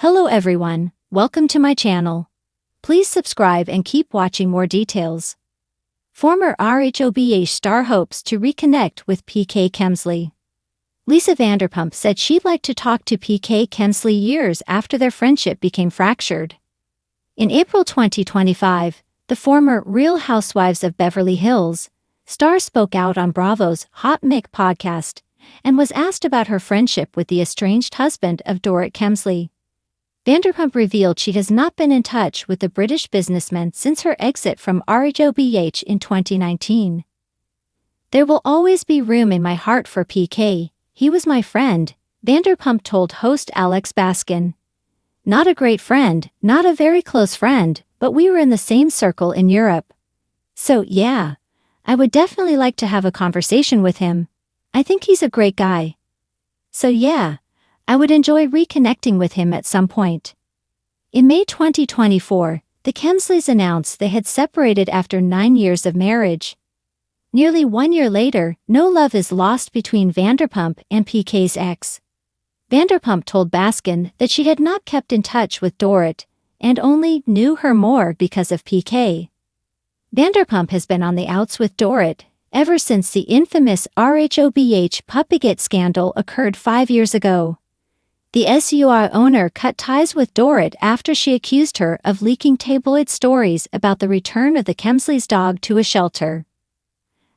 Hello everyone, welcome to my channel. Please subscribe and keep watching more details. Former RHOBH star hopes to reconnect with PK Kemsley. Lisa Vanderpump said she'd like to talk to PK Kemsley years after their friendship became fractured. In April 2025, the former Real Housewives of Beverly Hills star spoke out on Bravo's Hot Mic podcast and was asked about her friendship with the estranged husband of Dorit Kemsley. Vanderpump revealed she has not been in touch with the British businessman since her exit from RHOBH in 2019. "There will always be room in my heart for PK, he was my friend," Vanderpump told host Alex Baskin. "Not a great friend, not a very close friend, but we were in the same circle in Europe. So yeah, I would definitely like to have a conversation with him. I think he's a great guy. So yeah, I would enjoy reconnecting with him at some point." In May 2024, the Kemsleys announced they had separated after 9 years of marriage. Nearly 1 year later, no love is lost between Vanderpump and PK's ex. Vanderpump told Baskin that she had not kept in touch with Dorit and only knew her more because of PK. Vanderpump has been on the outs with Dorit ever since the infamous RHOBH Puppygate scandal occurred 5 years ago. The SUR owner cut ties with Dorit after she accused her of leaking tabloid stories about the return of the Kemsleys' dog to a shelter.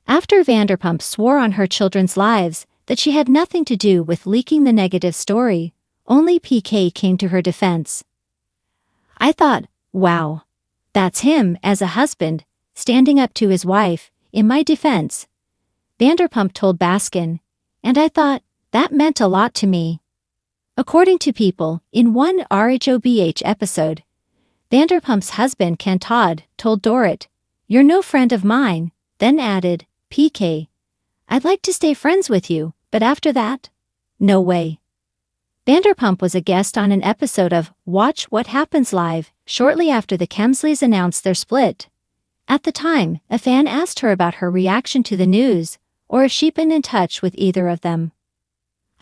After Vanderpump swore on her children's lives that she had nothing to do with leaking the negative story, only PK came to her defense. "I thought, wow, that's him as a husband, standing up to his wife, in my defense," Vanderpump told Baskin, "and I thought, that meant a lot to me." According to People, in one RHOBH episode, Vanderpump's husband Ken Todd told Dorit, "You're no friend of mine," then added, "PK, I'd like to stay friends with you, but after that, no way." Vanderpump was a guest on an episode of Watch What Happens Live shortly after the Kemsleys announced their split. At the time, a fan asked her about her reaction to the news, or if she'd been in touch with either of them.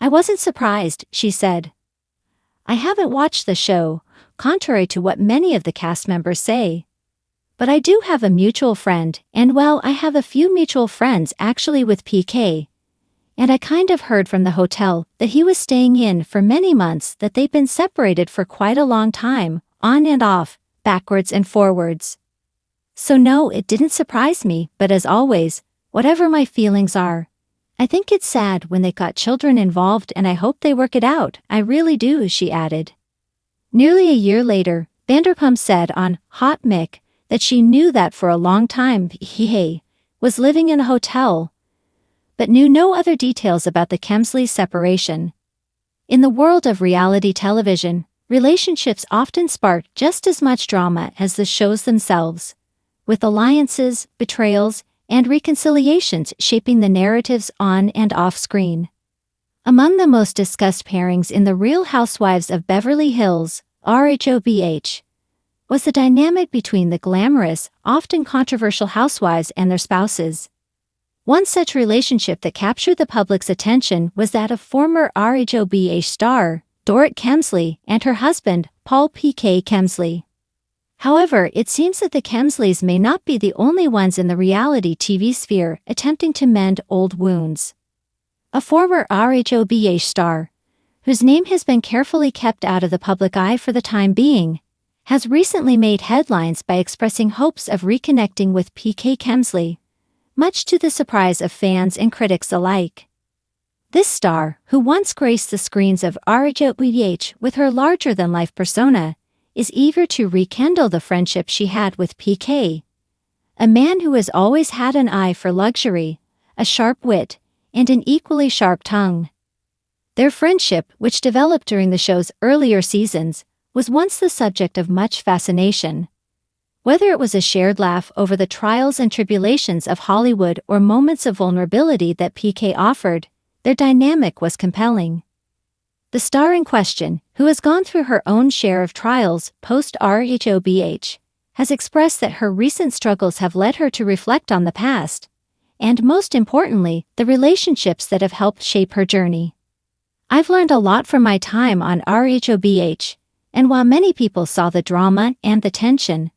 "I wasn't surprised," she said. "I haven't watched the show, contrary to what many of the cast members say. But I do have a mutual friend, and well, I have a few mutual friends actually with PK. And I kind of heard from the hotel that he was staying in for many months, that they've been separated for quite a long time, on and off, backwards and forwards. So no, it didn't surprise me, but as always, whatever my feelings are, I think it's sad when they got children involved and I hope they work it out, I really do," she added. Nearly a year later, Vanderpump said on Hot Mic that she knew that for a long time he was living in a hotel, but knew no other details about the Kemsley separation. In the world of reality television, relationships often spark just as much drama as the shows themselves, with alliances, betrayals, and reconciliations shaping the narratives on and off screen. Among the most discussed pairings in the Real Housewives of Beverly Hills, RHOBH, was the dynamic between the glamorous, often controversial housewives and their spouses. One such relationship that captured the public's attention was that of former RHOBH star, Dorit Kemsley, and her husband, Paul PK Kemsley. However, it seems that the Kemsleys may not be the only ones in the reality TV sphere attempting to mend old wounds. A former RHOBH star, whose name has been carefully kept out of the public eye for the time being, has recently made headlines by expressing hopes of reconnecting with PK Kemsley, much to the surprise of fans and critics alike. This star, who once graced the screens of RHOBH with her larger-than-life persona, is eager to rekindle the friendship she had with PK, a man who has always had an eye for luxury, a sharp wit, and an equally sharp tongue. Their friendship, which developed during the show's earlier seasons, was once the subject of much fascination. Whether it was a shared laugh over the trials and tribulations of Hollywood or moments of vulnerability that PK offered, their dynamic was compelling. The star in question, who has gone through her own share of trials post-RHOBH, has expressed that her recent struggles have led her to reflect on the past, and most importantly, the relationships that have helped shape her journey. "I've learned a lot from my time on RHOBH, And while many people saw the drama and the tension,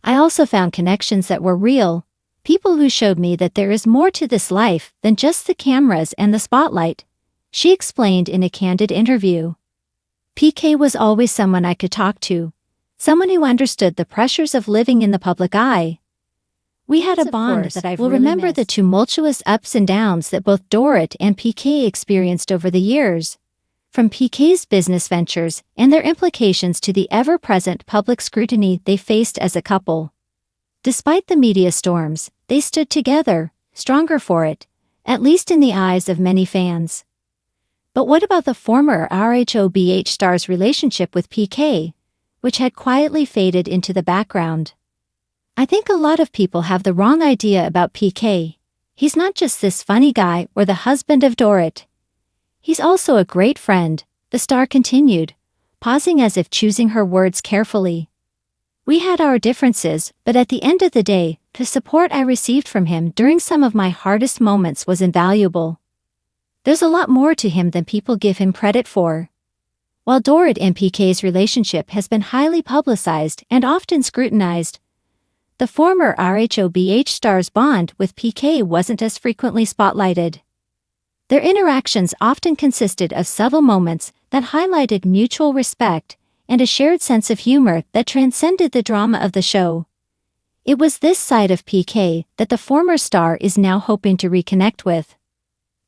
I also found connections that were real, people who showed me that there is more to this life than just the cameras and the spotlight, she explained in a candid interview. PK was always someone I could talk to, someone who understood the pressures of living in the public eye. We had a bond that I will remember the tumultuous ups and downs that both Dorrit and PK experienced over the years, from PK's business ventures and their implications to the ever-present public scrutiny they faced as a couple. Despite the media storms, they stood together, stronger for it, at least in the eyes of many fans. But what about the former RHOBH star's relationship with PK, which had quietly faded into the background? I think a lot of people have the wrong idea about PK. He's not just this funny guy or the husband of Dorrit. He's also a great friend, the star continued, pausing as if choosing her words carefully. We had our differences, but at the end of the day, the support I received from him during some of my hardest moments was invaluable. There's a lot more to him than people give him credit for. While Dorrit and PK's relationship has been highly publicized and often scrutinized, the former RHOBH star's bond with PK wasn't as frequently spotlighted. Their interactions often consisted of subtle moments that highlighted mutual respect and a shared sense of humor that transcended the drama of the show. It was this side of PK that the former star is now hoping to reconnect with.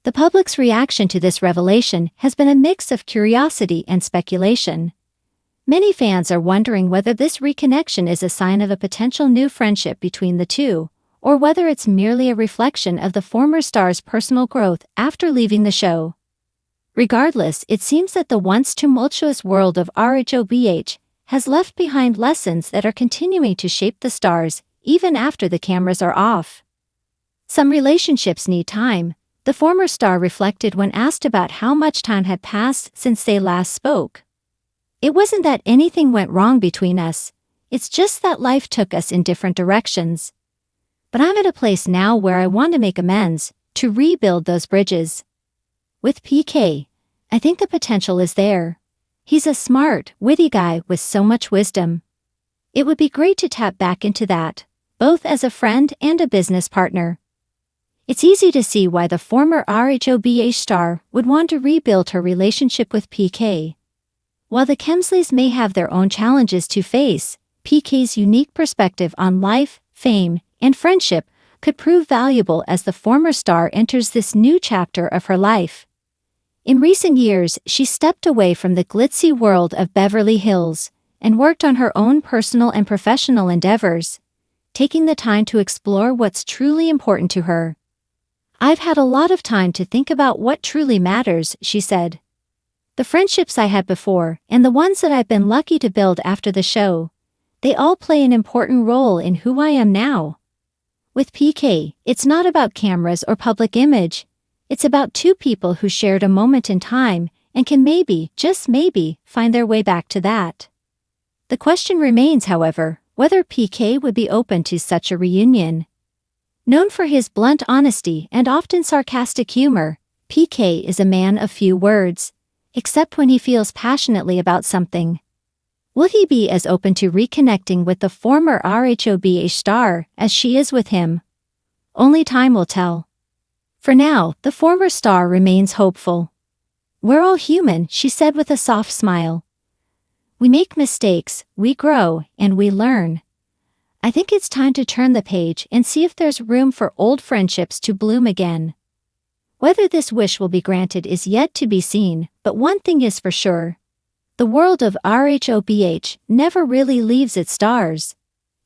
The public's reaction to this revelation has been a mix of curiosity and speculation. Many fans are wondering whether this reconnection is a sign of a potential new friendship between the two, or whether it's merely a reflection of the former star's personal growth after leaving the show. Regardless, it seems that the once tumultuous world of RHOBH has left behind lessons that are continuing to shape the stars, even after the cameras are off. Some relationships need time, the former star reflected when asked about how much time had passed since they last spoke. It wasn't that anything went wrong between us, it's just that life took us in different directions. But I'm at a place now where I want to make amends, to rebuild those bridges. With PK, I think the potential is there. He's a smart, witty guy with so much wisdom. It would be great to tap back into that, both as a friend and a business partner. It's easy to see why the former RHOBH star would want to rebuild her relationship with PK. While the Kemsleys may have their own challenges to face, PK's unique perspective on life, fame, and friendship could prove valuable as the former star enters this new chapter of her life. In recent years, she stepped away from the glitzy world of Beverly Hills and worked on her own personal and professional endeavors, taking the time to explore what's truly important to her. I've had a lot of time to think about what truly matters, she said. The friendships I had before, and the ones that I've been lucky to build after the show, they all play an important role in who I am now. With PK, it's not about cameras or public image. It's about two people who shared a moment in time and can maybe, just maybe, find their way back to that. The question remains, however, whether PK would be open to such a reunion. Known for his blunt honesty and often sarcastic humor, PK is a man of few words, except when he feels passionately about something. Will he be as open to reconnecting with the former RHOBH star as she is with him? Only time will tell. For now, the former star remains hopeful. "We're all human," she said with a soft smile. "We make mistakes, we grow, and we learn. I think it's time to turn the page and see if there's room for old friendships to bloom again." Whether this wish will be granted is yet to be seen, but one thing is for sure. The world of RHOBH never really leaves its stars.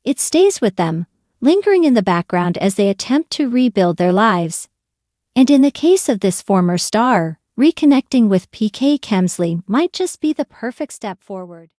It stays with them, lingering in the background as they attempt to rebuild their lives. And in the case of this former star, reconnecting with PK Kemsley might just be the perfect step forward.